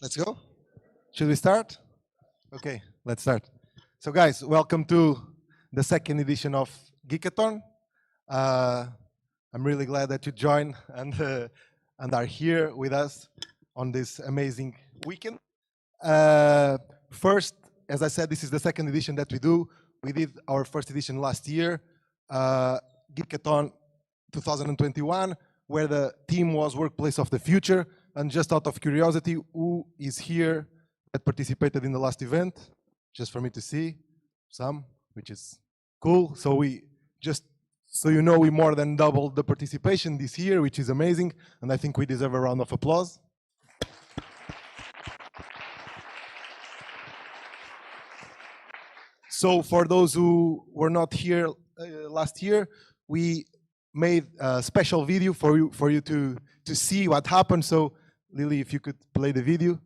Let's go. Should we start? Okay, let's start. So guys, welcome to the second edition of Geekathon'. I'm really glad that you joined and are here with us on this amazing weekend. First, as I said, this is the second edition that we do. We did our first edition last year, Geekathon' 2021, where the theme was Workplace of the Future. And just out of curiosity, who is here that participated in the last event? Just for me to see, some, which is cool. So so you know, we more than doubled the participation this year, which is amazing. And I think we deserve a round of applause. So for those who were not here last year, we made a special video for you to see what happened. So Lily, if you could play the video.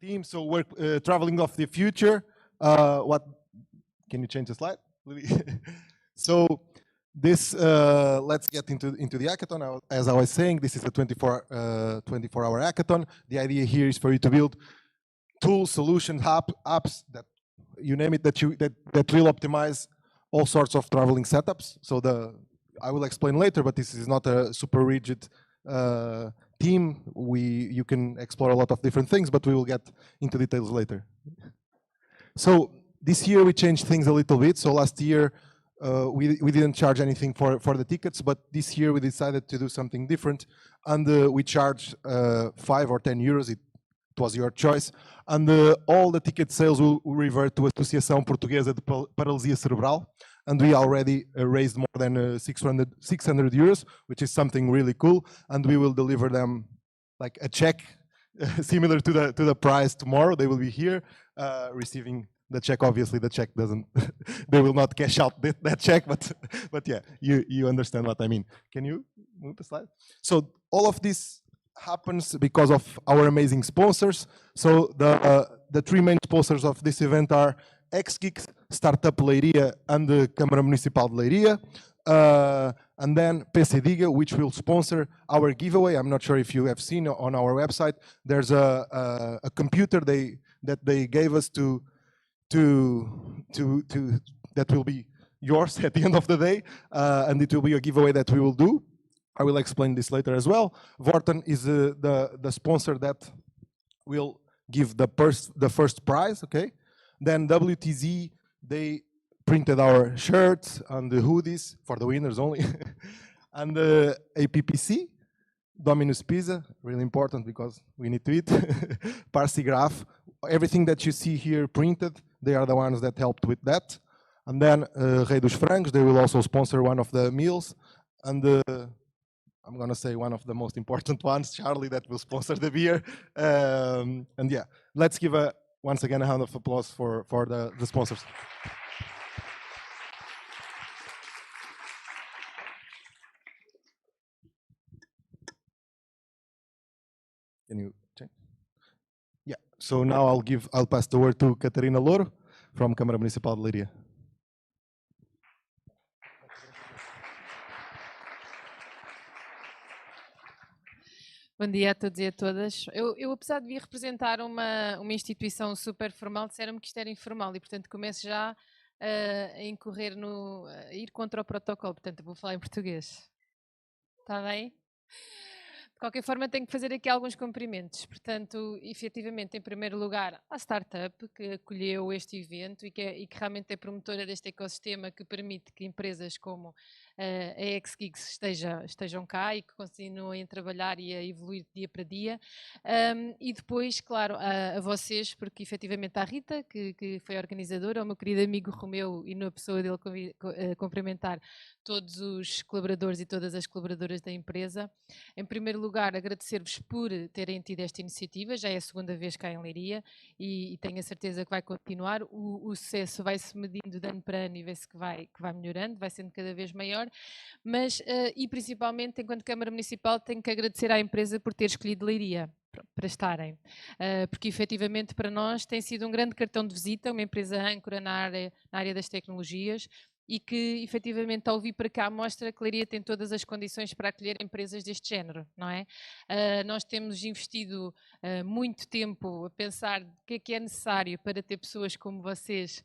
Team, so we're traveling of the future. What can you change the slide? So this, let's get into the hackathon. As I was saying, this is a 24-hour hackathon. The idea here is for you to build tools, solutions, apps that you name it, that will optimize all sorts of traveling setups. So I will explain later, but this is not a super rigid team. You can explore a lot of different things, but we will get into details later. So this year we changed things a little bit. So last year we didn't charge anything for the tickets, but this year we decided to do something different, and we charged 5 or 10 euros. It was your choice, and all the ticket sales will revert to a Associação Portuguesa de Paralisia Cerebral, and we already raised more than 600 euros, which is something really cool, and we will deliver them like a check similar to the prize tomorrow. They will be here receiving the check. Obviously, the check doesn't. They will not cash out that check, but yeah, you understand what I mean. Can you move the slide? So all of this happens because of our amazing sponsors. So the three main sponsors of this event are X-Geeks, Startup Leiria, and the Câmara Municipal de Leiria. And then PC Diga, which will sponsor our giveaway. I'm not sure if you have seen on our website. There's a computer that they gave us to that will be yours at the end of the day, and it will be a giveaway that we will do. I will explain this later as well. Vorten is the sponsor that will give the first prize. Okay, then WTZ, they printed our shirts and the hoodies for the winners only. And the APPC, Domino's Pizza, really important because we need to eat. Parsigraph, everything that you see here printed, they are the ones that helped with that. And then Rei dos Frangos, they will also sponsor one of the meals. And I'm going to say one of the most important ones, Charlie, that will sponsor the beer. And yeah, let's give once again a round of applause for the sponsors. Can you change? Yeah. So now I'll pass the word to Catarina Louro from Câmara Municipal de Leiria. Bom dia a todos e a todas. Eu apesar de vir representar uma instituição super formal, disseram-me que isto era informal e, portanto, começo já a incorrer a ir contra o protocolo. Portanto, eu vou falar em português. Está bem? De qualquer forma, tenho que fazer aqui alguns cumprimentos. Portanto, efetivamente, em primeiro lugar, à startup que acolheu este evento e que realmente é promotora deste ecossistema que permite que empresas como a X-Geeks estejam cá e que continuem a trabalhar e a evoluir dia para dia. E depois, claro, a vocês, porque efetivamente à Rita, que foi a organizadora, ao meu querido amigo Romeu e na pessoa dele cumprimentar todos os colaboradores e todas as colaboradoras da empresa. Em primeiro lugar, agradecer-vos por terem tido esta iniciativa, já é a segunda vez cá em Leiria e tenho a certeza que vai continuar. O sucesso vai-se medindo de ano para ano e vê-se que vai melhorando, vai sendo cada vez maior, mas e principalmente enquanto Câmara Municipal tenho que agradecer à empresa por ter escolhido Leiria para estarem, porque efetivamente para nós tem sido um grande cartão de visita, uma empresa âncora na área das tecnologias, e que, efetivamente, ao vir para cá, mostra que Leiria tem todas as condições para acolher empresas deste género, não é? Nós temos investido muito tempo a pensar o que é necessário para ter pessoas como vocês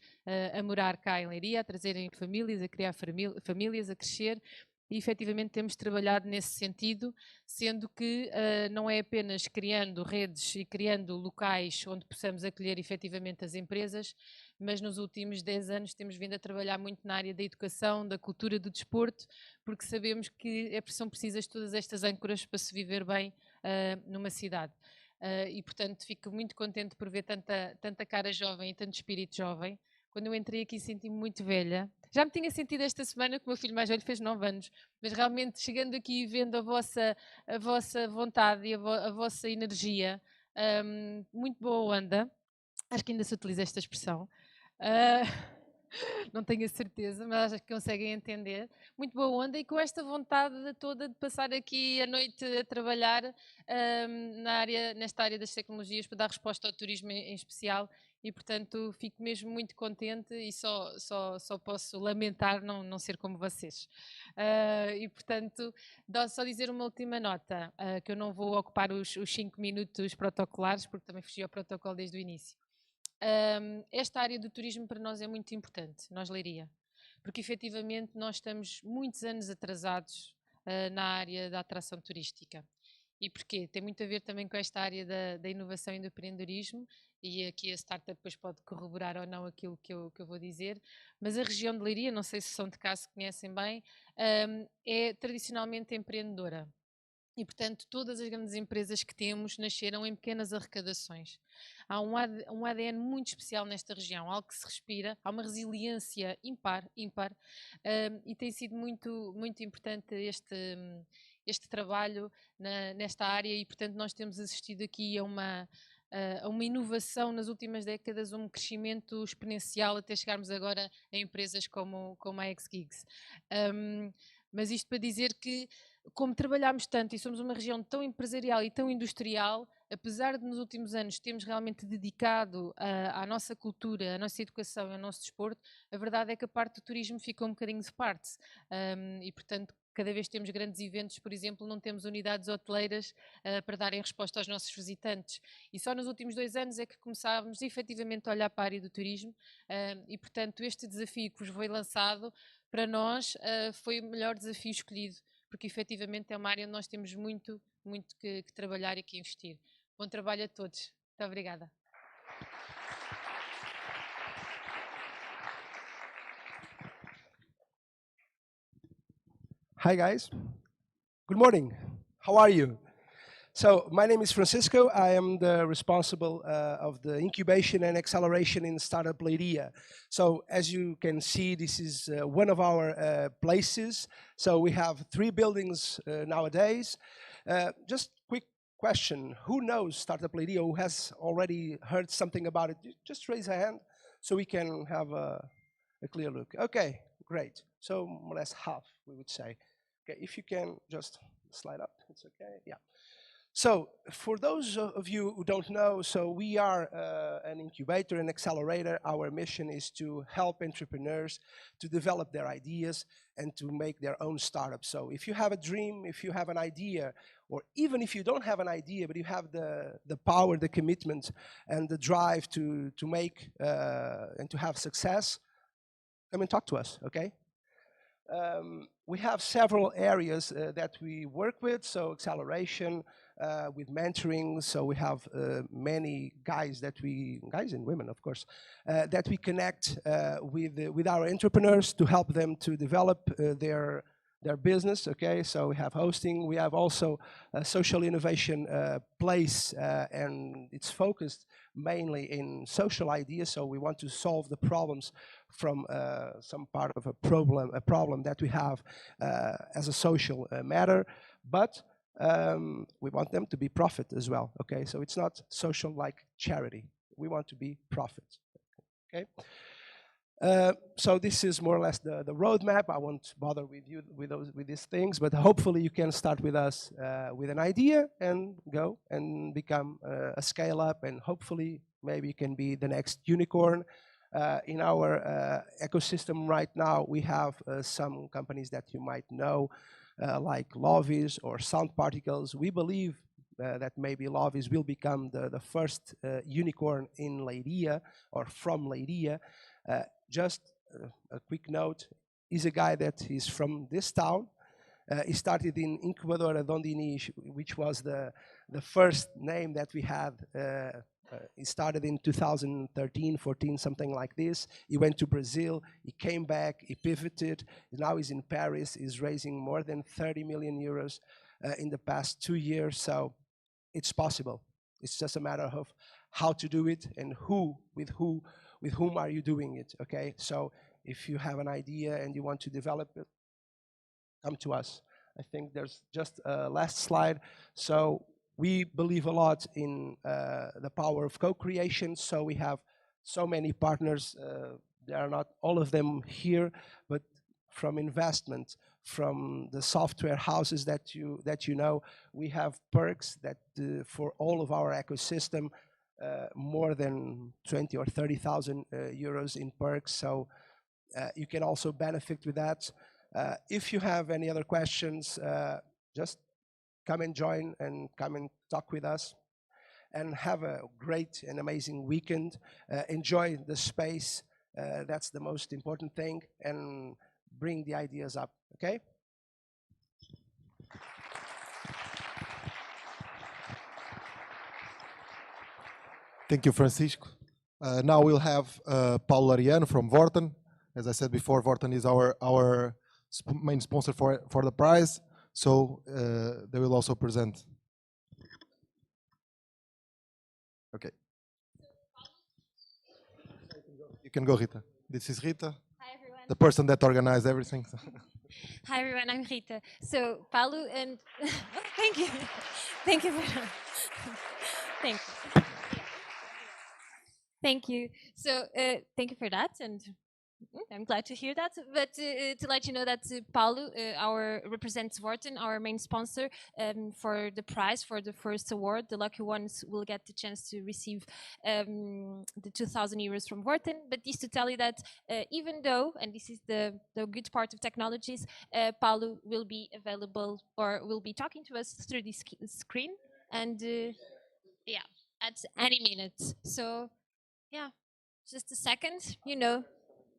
a morar cá em Leiria, a trazerem famílias, a criar famílias, a crescer. E efetivamente temos trabalhado nesse sentido, sendo que não é apenas criando redes e criando locais onde possamos acolher efetivamente as empresas, mas nos últimos 10 anos temos vindo a trabalhar muito na área da educação, da cultura, do desporto, porque sabemos que são precisas todas estas âncoras para se viver bem numa cidade. E portanto fico muito contente por ver tanta cara jovem e tanto espírito jovem. Quando eu entrei aqui senti-me muito velha. Já me tinha sentido esta semana que o meu filho mais velho fez 9 anos, mas realmente chegando aqui e vendo a vossa vontade e a vossa energia, muito boa onda, acho que ainda se utiliza esta expressão, não tenho a certeza, mas acho que conseguem entender, muito boa onda e com esta vontade toda de passar aqui a noite a trabalhar nesta área das tecnologias para dar resposta ao turismo em especial. E, portanto, fico mesmo muito contente e só posso lamentar não ser como vocês. E, portanto, só dizer uma última nota, que eu não vou ocupar os 5 minutos protocolares, porque também fugi ao protocolo desde o início. Esta área do turismo para nós é muito importante, nós Leiria, porque efetivamente nós estamos muitos anos atrasados na área da atração turística. E porquê? Tem muito a ver também com esta área da inovação e do empreendedorismo, e aqui a startup depois pode corroborar ou não aquilo que eu vou dizer, mas a região de Leiria, não sei se são de cá, se conhecem bem, é tradicionalmente empreendedora. E, portanto, todas as grandes empresas que temos nasceram em pequenas arrecadações. Há um ADN muito especial nesta região, algo que se respira, há uma resiliência ímpar, e tem sido muito, muito importante este trabalho nesta área e, portanto, nós temos assistido aqui a a uma inovação nas últimas décadas, um crescimento exponencial até chegarmos agora a empresas como a X-Gigs. Mas isto para dizer que, como trabalhámos tanto e somos uma região tão empresarial e tão industrial, apesar de nos últimos anos termos realmente dedicado à nossa cultura, à nossa educação e ao nosso desporto, a verdade é que a parte do turismo fica um bocadinho de parte. E, portanto, cada vez que temos grandes eventos, por exemplo, não temos unidades hoteleiras para darem resposta aos nossos visitantes. E só nos últimos 2 anos é que começámos efetivamente a olhar para a área do turismo e, portanto, este desafio que vos foi lançado, para nós, foi o melhor desafio escolhido, porque efetivamente é uma área onde nós temos muito que trabalhar e que investir. Bom trabalho a todos. Muito obrigada. Hi guys, good morning. How are you? So my name is Francisco. I am the responsible of the incubation and acceleration in Startup Leiria. So as you can see, this is one of our places. So we have 3 buildings nowadays. Just quick question, who knows Startup Leiria, who has already heard something about it? Just raise a hand so we can have a clear look. Okay, great. So more or less half, we would say. Okay, if you can just slide up, it's okay, yeah. So for those of you who don't know, so we are an incubator and accelerator. Our mission is to help entrepreneurs to develop their ideas and to make their own startups. So if you have a dream, if you have an idea, or even if you don't have an idea, but you have the power, the commitment, and the drive to make and to have success, come and talk to us, okay? We have several areas that we work with, so acceleration, with mentoring, so we have many guys and women of course, that we connect with our entrepreneurs to help them to develop their business, okay? So we have hosting, we have also a social innovation place, and it's focused mainly in social ideas, so we want to solve the problems from some part of a problem that we have as a social matter, but we want them to be profit as well, okay? So it's not social like charity. We want to be profit, okay? So this is more or less the roadmap. I won't bother with you with these things, but hopefully you can start with us with an idea and go and become a scale up, and hopefully maybe you can be the next unicorn. In our ecosystem right now, we have some companies that you might know, like Lovis or Sound Particles. We believe that maybe Lovis will become the first unicorn in Leiria or from Leiria. Just a quick note, he's a guy that is from this town. He started in Incubadora Dondini, which was the first name that we had. He started in 2013, 14, something like this. He went to Brazil, he came back, he pivoted. Now he's in Paris, he's raising more than 30 million euros in the past 2 years. So it's possible. It's just a matter of how to do it and with whom are you doing it, okay? So if you have an idea and you want to develop it, come to us. I think there's just a last slide. So we believe a lot in the power of co-creation. So we have so many partners. There are not all of them here, but from investment, from the software houses that you know, we have perks that for all of our ecosystem, more than 20 or 30,000 euros in perks. So you can also benefit with that. If you have any other questions, just come and join and come and talk with us, and have a great and amazing weekend. Enjoy the space, that's the most important thing, and bring the ideas up, okay? Thank you, Francisco. Now we'll have Paulo Ariano from Vorten. As I said before, Vorten is our main sponsor for the prize. So they will also present. Okay. You can go, Rita. This is Rita. Hi, everyone. The person that organized everything. Hi, everyone. I'm Rita. So, Paulo and thank you. Thank you. Thank you. Thank you. So thank you for that, and I'm glad to hear that. But to let you know that Paulo, our represents Vorten, our main sponsor, for the prize for the first award. The lucky ones will get the chance to receive the 2,000 euros from Vorten. But just to tell you that even though, and this is the good part of technologies, Paulo will be available or will be talking to us through this screen, and yeah, at any minute. So yeah, just a second, you know.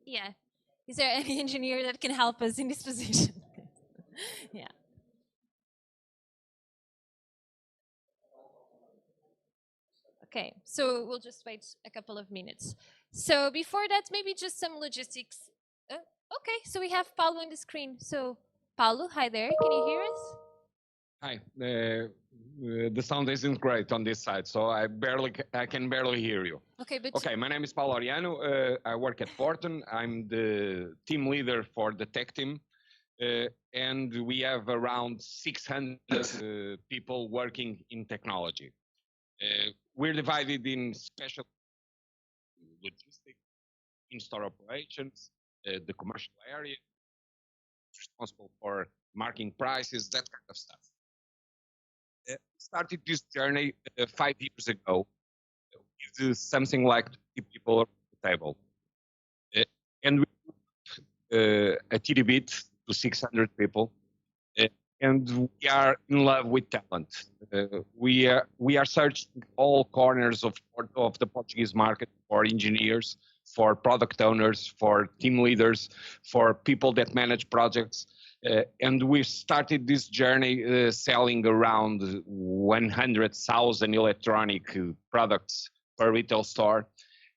Yeah. Is there any engineer that can help us in this position? Yeah. Okay, so we'll just wait a couple of minutes. So before that, maybe just some logistics. Okay, so we have Paulo on the screen. So Paulo, hi there. Can you hear us? Hi. The sound isn't great on this side, so I can barely hear you. Okay, but Okay, my name is Paulo Ariano. I work at Vorten. I'm the team leader for the tech team, and we have around 600 people working in technology. We're divided in special logistics, in-store operations, the commercial area, responsible for marking prices, that kind of stuff. Started this journey 5 years ago with something like 20 people at the table. And we a titty bit to 600 people. And we are in love with talent. We are searching all corners of the Portuguese market for engineers, for product owners, for team leaders, for people that manage projects. And we started this journey selling around 100,000 electronic products per retail store.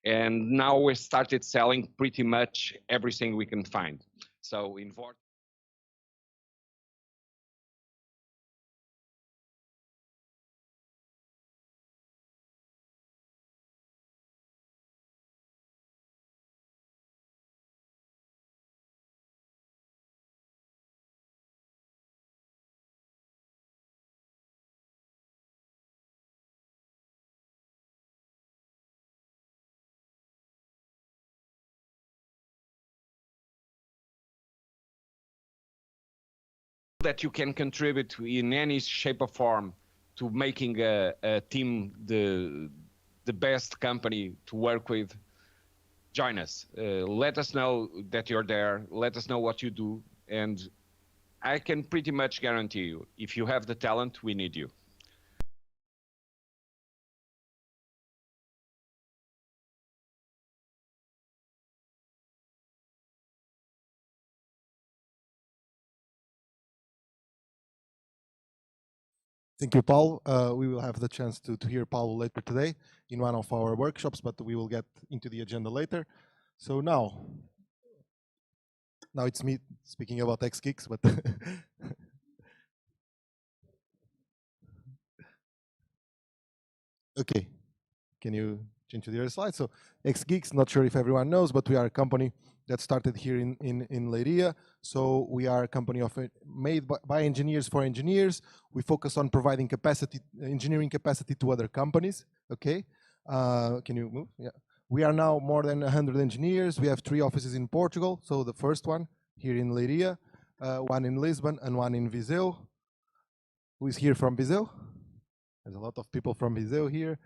And now we started selling pretty much everything we can find. So in Vorten, that you can contribute in any shape or form to making a team the best company to work with, join us. Let us know that you're there. Let us know what you do. And I can pretty much guarantee you, if you have the talent, we need you. Thank you, Paul. We will have the chance to hear Paul later today in one of our workshops, but we will get into the agenda later. So now it's me speaking about X-Geeks, but okay. Can you change to the other slide? So X-Geeks, not sure if everyone knows, but we are a company that started here in Leiria. So we are a company made by engineers for engineers. We focus on providing engineering capacity to other companies. Okay, can you move? Yeah. We are now more than 100 engineers. We have 3 offices in Portugal. So the first one here in Leiria, one in Lisbon, and one in Viseu. Who is here from Viseu? There's a lot of people from Viseu here.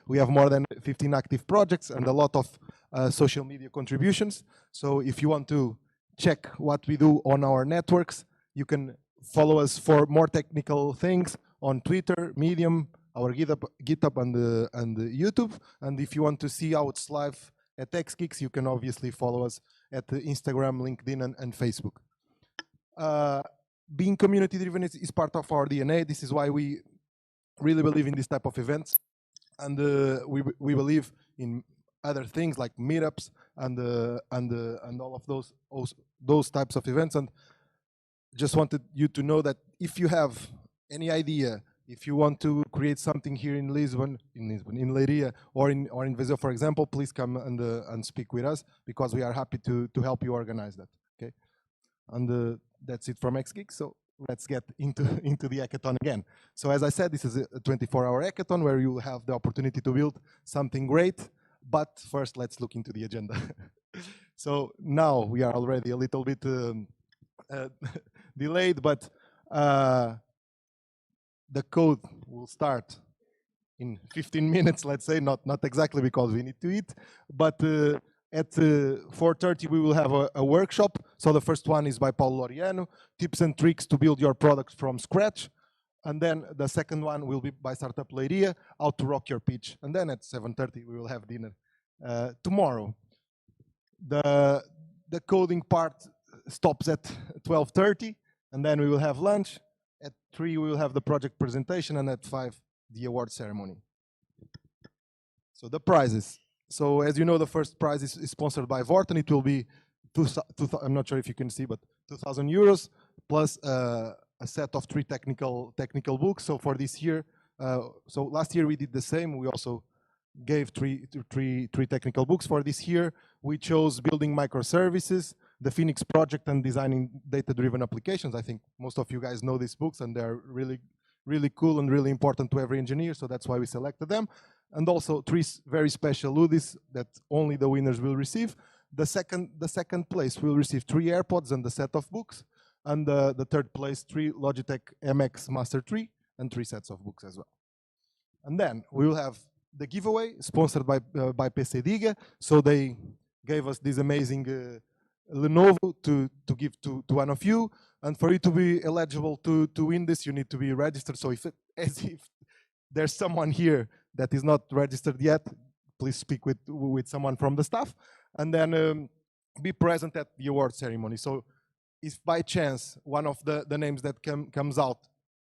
We have more than 15 active projects and a lot of social media contributions. So if you want to check what we do on our networks, you can follow us for more technical things on Twitter, Medium, our GitHub and YouTube. And if you want to see how it's live at X-Geeks, you can obviously follow us at Instagram, LinkedIn, and Facebook. Being community-driven is part of our DNA. This is why we really believe in this type of events. And we believe in other things like meetups and all of those types of events. And just wanted you to know that if you have any idea, if you want to create something here in Lisbon, in Leiria, or in Viseu, for example, please come and speak with us, because we are happy to help you organize that. Okay, and that's it from X-Geeks. So let's get into the hackathon again. So as I said, this is a 24-hour hackathon where you will have the opportunity to build something great. But first, let's look into the agenda. So now we are already a little bit delayed, but the code will start in 15 minutes, let's say, not exactly because we need to eat, but at 4:30 we will have a workshop. So the first one is by Paulo Loriano, tips and tricks to build your products from scratch. And then the second one will be by Startup Leiria, how to rock your pitch. And then at 7:30 we will have dinner. Tomorrow, the coding part stops at 12:30, and then we will have lunch. At 3 we will have the project presentation, and at 5 the award ceremony. So the prizes. So as you know, the first prize is sponsored by Vorten. It will be, I'm not sure if you can see, but 2,000 euros plus a set of 3 technical books. So for this year, so last year we did the same. We also gave three technical books. For this year, we chose building microservices, the Phoenix project, and designing data-driven applications. I think most of you guys know these books, and they're really cool and really important to every engineer. So that's why we selected them. And also 3 very special hoodies that only the winners will receive. The second place will receive 3 AirPods and a set of books. And the third place, 3 Logitech MX Master 3 and 3 sets of books as well. And then we will have the giveaway sponsored by PC Diga. So they gave us this amazing Lenovo to give to one of you. And for you to be eligible to win this, you need to be registered. So if there's someone here that is not registered yet, please speak with someone from the staff. And then be present at the award ceremony. So if by chance one of the names that comes out,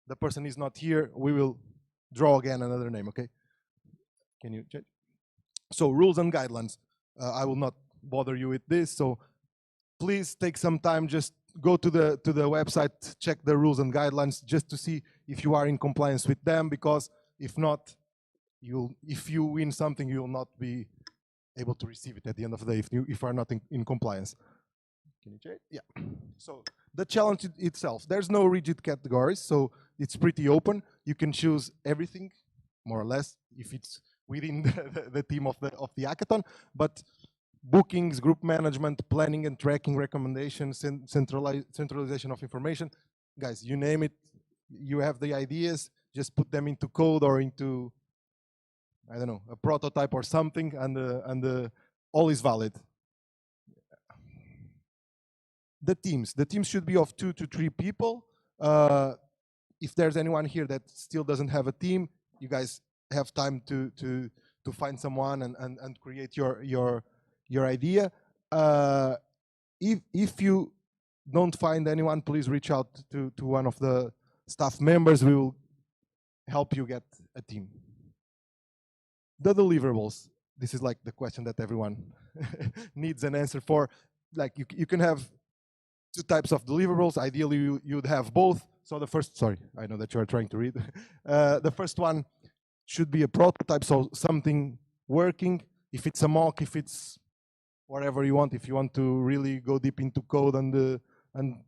the person is not here, we will draw again another name, okay? Can you check? So rules and guidelines. I will not bother you with this. So please take some time, just go to the website, check the rules and guidelines just to see if you are in compliance with them, because if not, if you win something, you will not be able to receive it at the end of the day if you are not in compliance. Can you check? Yeah. So the challenge itself, there's no rigid categories, so it's pretty open. You can choose everything, more or less, if it's within the team of the hackathon. But bookings, group management, planning and tracking, recommendations, centralization of information, guys, you name it. You have the ideas, just put them into code or into, I don't know, a prototype or something, and all is valid. The teams should be of 2 to 3 people. If there's anyone here that still doesn't have a team, you guys have time to find someone and create your idea. If you don't find anyone, please reach out to one of the staff members. We will help you get a team. The deliverables. This is like the question that everyone needs an answer for. Like you can have 2 types of deliverables. Ideally, you'd have both. So the first, sorry, I know that you are trying to read. The first one should be a prototype, so something working. If it's a mock, if it's whatever you want, if you want to really go deep into code and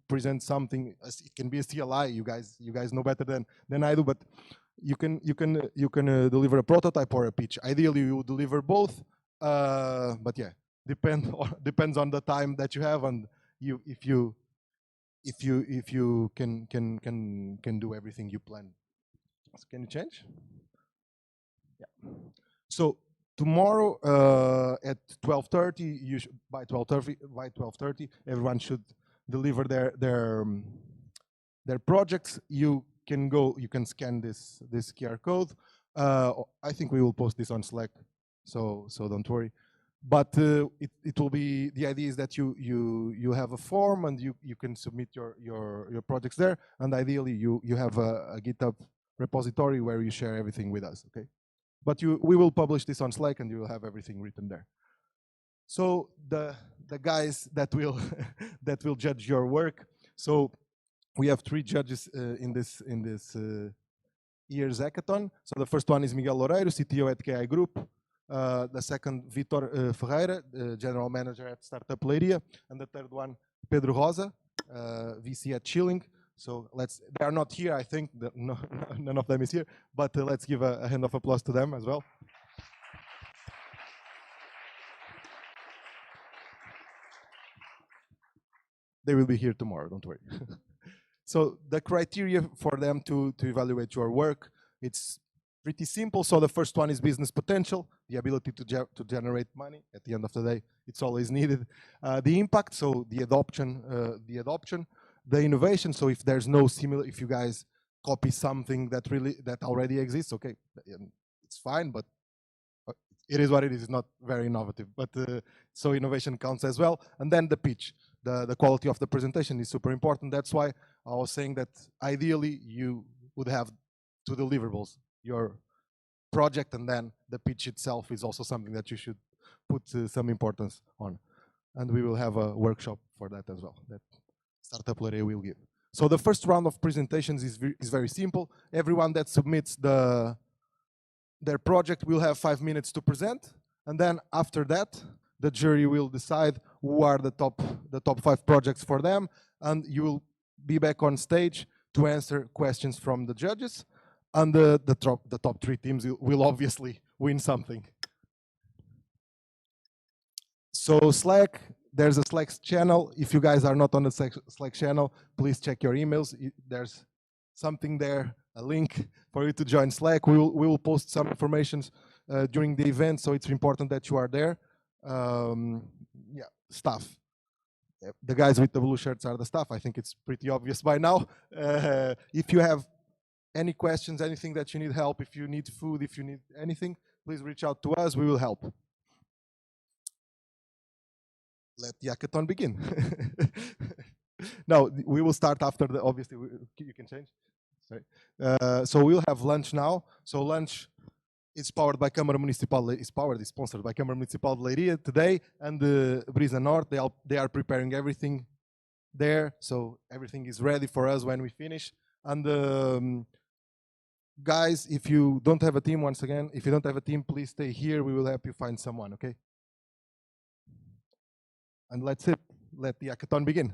present something, it can be a CLI. You guys know better than I do, but you can deliver a prototype or a pitch. Ideally, you deliver both, but yeah, depends on the time that you have and if you can do everything you plan. So can you change? Yeah. So tomorrow at 12:30, by 12:30, everyone should deliver their projects. You can scan this QR code. I think we will post this on Slack, so don't worry. But it will be, the idea is that you have a form and you can submit your projects there, and ideally you have a GitHub repository where you share everything with us, okay? But we will publish this on Slack and you will have everything written there. So the guys that will that will judge your work. So we have 3 judges in this year's hackathon. So the first one is Miguel Loureiro, CTO at KI Group. The second, Vitor Ferreira, General Manager at Startup Leiria. And the third one, Pedro Rosa, VC at Chilling. So they are not here, I think, none of them is here, but let's give a hand of applause to them as well. they will be here tomorrow, don't worry. So the criteria for them to evaluate your work, it's pretty simple. So the first one is business potential, the ability to generate money. At the end of the day, it's always needed. The impact, so the adoption, the innovation. So if there's no similar, if you guys copy something that already exists, okay, it's fine, but it is what it is. It's not very innovative, but so innovation counts as well. And then the pitch, the quality of the presentation is super important. That's why I was saying that ideally you would have 2 deliverables: your project, and then the pitch itself is also something that you should put some importance on. And we will have a workshop for that as well, that Startup Larea will give. So the first round of presentations is very simple. Everyone that submits their project will have 5 minutes to present, and then after that, the jury will decide who are the top 5 projects for them, and you will be back on stage to answer questions from the judges, and the top 3 teams will obviously win something. So Slack, there's a Slack channel. If you guys are not on the Slack channel, please check your emails. There's something there, a link for you to join Slack. We will post some information during the event, so it's important that you are there. Yeah, staff. The guys with the blue shirts are the staff. I think it's pretty obvious by now. If you have any questions, anything that you need help, if you need food, if you need anything, please reach out to us. We will help. Let the hackathon begin. No, we will start after the, obviously, you can change. Sorry. So we'll have lunch now. So lunch is powered by Câmara Municipal, is sponsored by Câmara Municipal de Leiria today, and the Brisa Norte. They are preparing everything there, so everything is ready for us when we finish. And guys, if you don't have a team, once again, if you don't have a team, please stay here. We will help you find someone, okay? And let's let the hackathon begin.